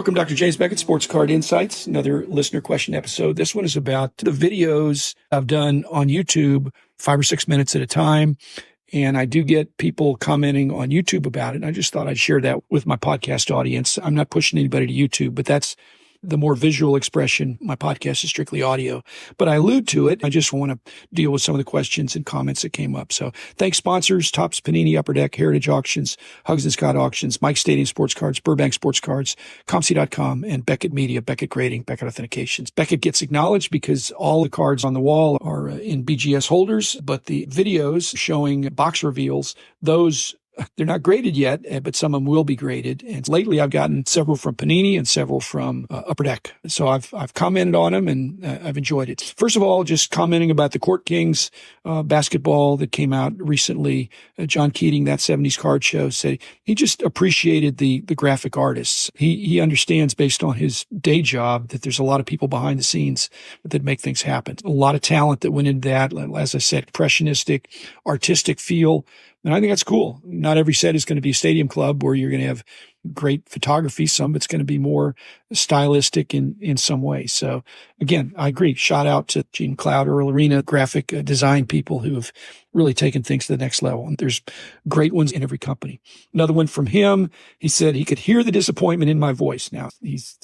Welcome, Dr. James Beckett, Sports Card Insights, another listener question episode. This one is about the videos I've done on YouTube, 5 or 6 minutes at a time. And I do get people commenting on YouTube about it. And I just thought I'd share that with my podcast audience. I'm not pushing anybody to YouTube, but that's the more visual expression. My podcast is strictly audio, but I allude to it. I just want to deal with some of the questions and comments that came up. So thanks sponsors, Topps, Panini, Upper Deck, Heritage Auctions, Hugs and Scott Auctions, Mike Stadium Sports Cards, Burbank Sports Cards, ComC.com, and Beckett Media, Beckett Grading, Beckett Authentications. Beckett gets acknowledged because all the cards on the wall are in BGS holders, but the videos showing box reveals, those they're not graded yet, but some of them will be graded. And lately I've gotten several from Panini and several from Upper Deck. So I've commented on them and I've enjoyed it. First of all, just commenting about the Court Kings basketball that came out recently. John Keating, that 70s card show, said he just appreciated the graphic artists. He understands based on his day job that there's a lot of people behind the scenes that make things happen. A lot of talent that went into that. As I said, impressionistic, artistic feel. And I think that's cool. Not every set is going to be a stadium club where you're going to have great photography. Some of it's going to be more stylistic in some way. So again, I agree. Shout out to Gene Cloud, Earl Arena graphic design people who have really taken things to the next level. And there's great ones in every company. Another one from him, he said he could hear the disappointment in my voice. Now he's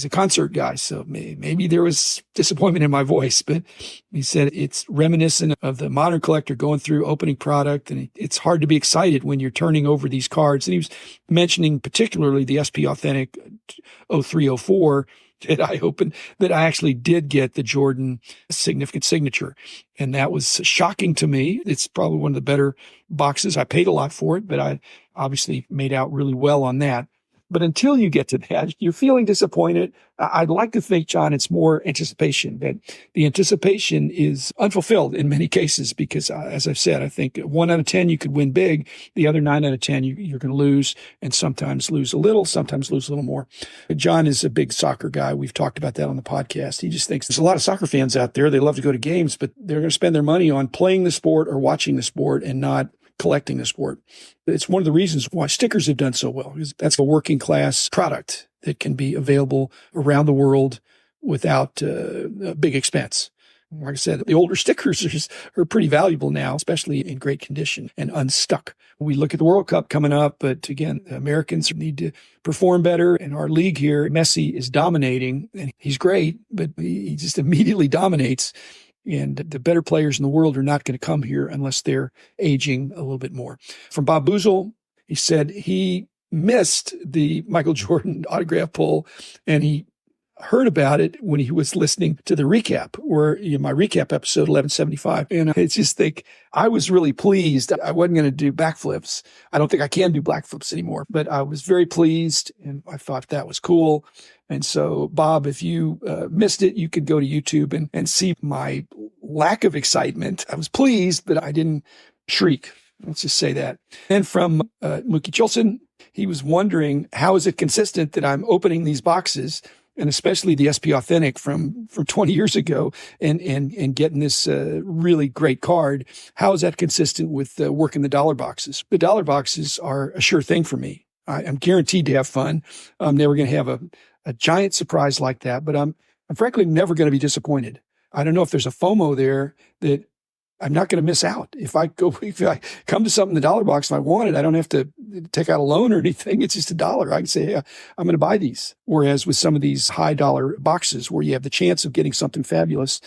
a concert guy, so maybe there was disappointment in my voice, but he said it's reminiscent of the modern collector going through opening product. And it's hard to be excited when you're turning over these cards. And he was mentioning particularly the SP Authentic 0304 that I opened, that I actually did get the Jordan significant signature. And that was shocking to me. It's probably one of the better boxes. I paid a lot for it, but I obviously made out really well on that. But until you get to that, you're feeling disappointed. I'd like to think, John, it's more anticipation, that the anticipation is unfulfilled in many cases because, as I've said, I think 1 out of 10, you could win big. The other 9 out of 10, you're going to lose, and sometimes lose a little, sometimes lose a little more. But John is a big soccer guy. We've talked about that on the podcast. He just thinks there's a lot of soccer fans out there. They love to go to games, but they're going to spend their money on playing the sport or watching the sport and not collecting the sport. It's one of the reasons why stickers have done so well, because that's a working class product that can be available around the world without a big expense. Like I said, the older stickers are pretty valuable now, especially in great condition and unstuck. We look at the World Cup coming up, but again, Americans need to perform better. And our league here, Messi is dominating, and he's great, but he just immediately dominates. And the better players in the world are not going to come here unless they're aging a little bit more. From Bob Boozle, he said he missed the Michael Jordan autograph pull, and he heard about it when he was listening to the recap, or my recap episode 1175. And I just think I was really pleased. I wasn't going to do backflips. I don't think I can do backflips anymore, but I was very pleased, and I thought that was cool. And so, Bob, if you missed it, you could go to YouTube and see my lack of excitement. I was pleased, but I didn't shriek. Let's just say that. And from Mookie Chilson, he was wondering, how is it consistent that I'm opening these boxes, and especially the SP Authentic from 20 years ago, and getting this really great card? How is that consistent with working the dollar boxes? The dollar boxes are a sure thing for me. I'm guaranteed to have fun. I'm never going to have a giant surprise like that, but I'm frankly never going to be disappointed. I don't know if there's a FOMO there that I'm not going to miss out. If I come to something in the dollar box and I want it, I don't have to take out a loan or anything. It's just $1. I can say, yeah, I'm going to buy these. Whereas with some of these high dollar boxes where you have the chance of getting something fabulous,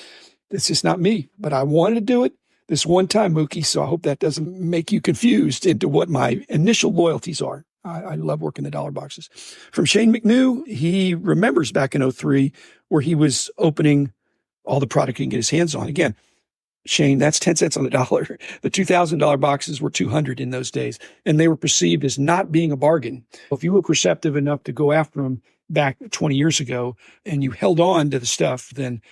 it's just not me. But I wanted to do it this one time, Mookie. So I hope that doesn't make you confused into what my initial loyalties are. I love working the dollar boxes. From Shane McNew, he remembers back in 03 where he was opening all the product he can get his hands on. Again, Shane, that's 10 cents on the dollar. The $2,000 boxes were 200 in those days, and they were perceived as not being a bargain. If you were perceptive enough to go after them back 20 years ago and you held on to the stuff, then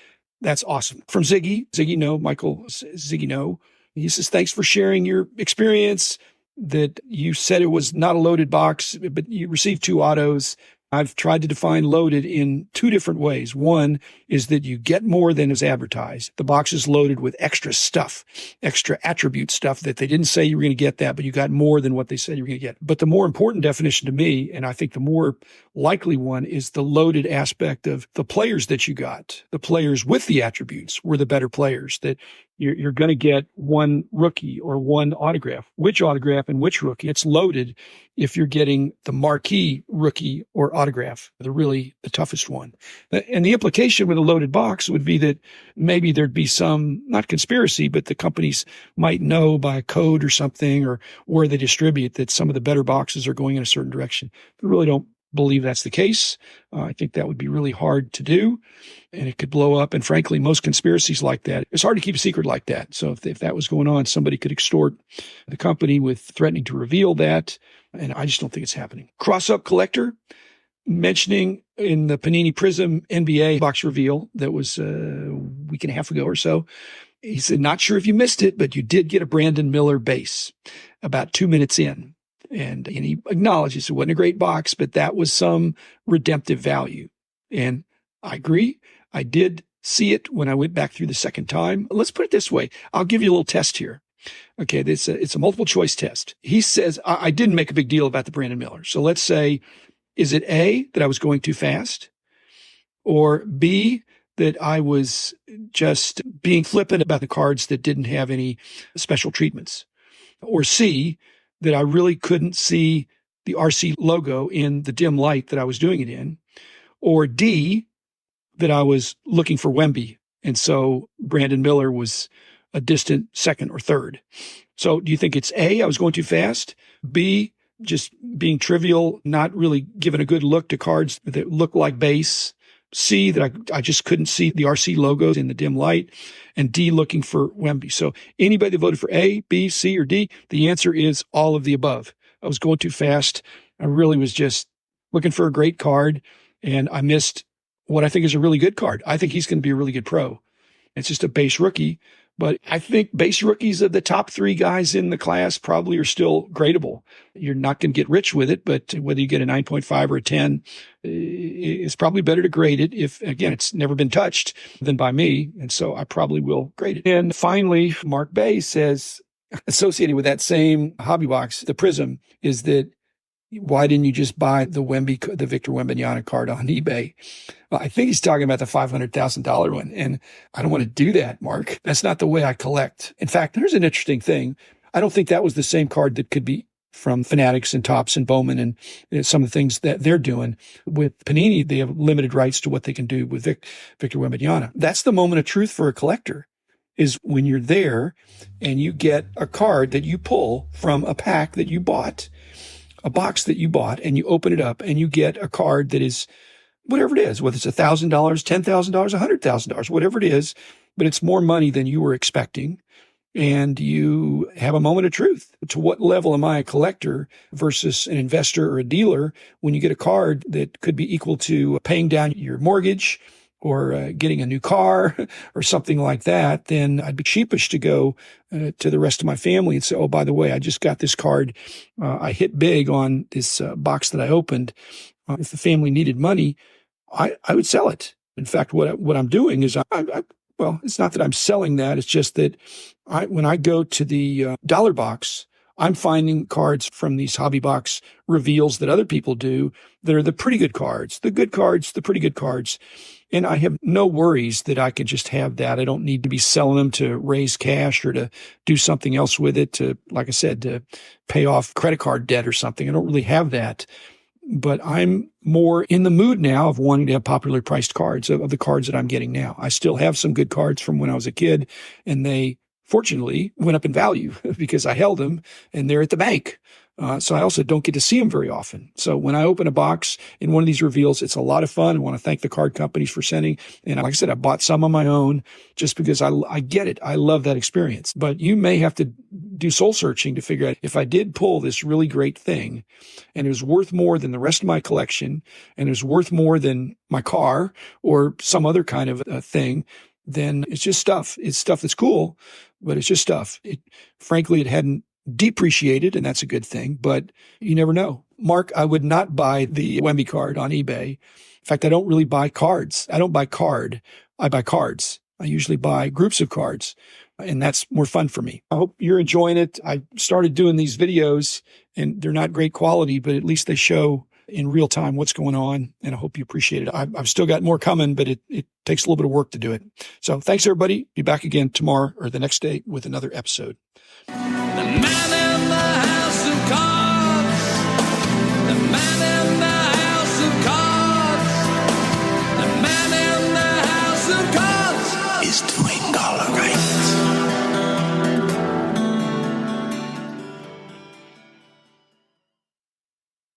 that's awesome. From Ziggy No, Michael Ziggy No, he says, thanks for sharing your experience, that you said it was not a loaded box, but you received 2 autos. I've tried to define loaded in two different ways. One is that you get more than is advertised. The box is loaded with extra stuff, extra attribute stuff that they didn't say you were going to get that, but you got more than what they said you were going to get. But the more important definition to me, and I think the more likely one, is the loaded aspect of the players that you got. The players with the attributes were the better players, that you're going to get one rookie or one autograph. Which autograph and which rookie? It's loaded if you're getting the marquee rookie or autograph, the toughest one. And the implication with a loaded box would be that maybe there'd be some, not conspiracy, but the companies might know by a code or something, or where they distribute, that some of the better boxes are going in a certain direction. I really don't believe that's the case. I think that would be really hard to do, and it could blow up. And frankly, most conspiracies like that, it's hard to keep a secret like that. So if that was going on, somebody could extort the company with threatening to reveal that. And I just don't think it's happening. Cross-up collector, mentioning in the Panini Prism NBA box reveal that was a week and a half ago or so, he said, not sure if you missed it, but you did get a Brandon Miller base about 2 minutes in. And he acknowledges it wasn't a great box, but that was some redemptive value. And I agree. I did see it when I went back through the second time. Let's put it this way. I'll give you a little test here. Okay, it's a multiple choice test. He says, I didn't make a big deal about the Brandon Miller. So let's say, is it A, that I was going too fast? Or B, that I was just being flippant about the cards that didn't have any special treatments? Or C, that I really couldn't see the RC logo in the dim light that I was doing it in? Or D, that I was looking for Wemby, and so Brandon Miller was a distant second or third? So do you think it's A, I was going too fast? B, just being trivial, not really giving a good look to cards that look like base? C, that I just couldn't see the RC logos in the dim light? And D, looking for Wemby. So anybody that voted for A, B, C, or D, the answer is all of the above. I was going too fast. I really was just looking for a great card, and I missed what I think is a really good card. I think he's going to be a really good pro. It's just a base rookie, but I think base rookies of the top three guys in the class probably are still gradable. You're not going to get rich with it, but whether you get a 9.5 or a 10, it's probably better to grade it if, again, it's never been touched, than by me. And so I probably will grade it. And finally, Mark Bay says, associated with that same hobby box, the Prism, is that, why didn't you just buy the Victor Wembanyama card on eBay? Well, I think he's talking about the $500,000 one. And I don't want to do that, Mark. That's not the way I collect. In fact, there's an interesting thing. I don't think that was the same card that could be from Fanatics and Topps and Bowman and some of the things that they're doing. With Panini, they have limited rights to what they can do with Victor Wembanyama. That's the moment of truth for a collector, is when you're there and you get a card that you pull from a pack that you bought, a box that you bought, and you open it up and you get a card that is whatever it is, whether it's $1,000, $10,000, $100,000, whatever it is, but it's more money than you were expecting. And you have a moment of truth. To what level am I a collector versus an investor or a dealer when you get a card that could be equal to paying down your mortgage or getting a new car or something like that? Then I'd be sheepish to go to the rest of my family and say, oh, by the way, I just got this card. I hit big on this box that I opened. If the family needed money, I would sell it. In fact, what I'm doing is well, it's not that I'm selling that. It's just that when I go to the dollar box, I'm finding cards from these hobby box reveals that other people do that are the pretty good cards, the good cards, the pretty good cards. And I have no worries that I could just have that. I don't need to be selling them to raise cash or to do something else with it, to, like I said, to pay off credit card debt or something. I don't really have that. But I'm more in the mood now of wanting to have popularly priced cards, of the cards that I'm getting now. I still have some good cards from when I was a kid, and they fortunately went up in value because I held them and they're at the bank. So I also don't get to see them very often. So when I open a box in one of these reveals, it's a lot of fun. I want to thank the card companies for sending. And like I said, I bought some on my own just because I get it. I love that experience. But you may have to do soul searching to figure out, if I did pull this really great thing and it was worth more than the rest of my collection and it was worth more than my car or some other kind of thing, then it's just stuff. It's stuff that's cool, but it's just stuff. Frankly, it hadn't depreciated, and that's a good thing, but you never know Mark, I would not buy the Wemby card on eBay. In fact, I don't really buy cards. I don't buy card. I buy cards. I usually buy groups of cards, and that's more fun for me. I hope you're enjoying it. I started doing these videos, and they're not great quality, but at least they show in real time what's going on, and I hope you appreciate it. I've still got more coming, but it takes a little bit of work to do it. So thanks, everybody. Be back again tomorrow or the next day with another episode. The man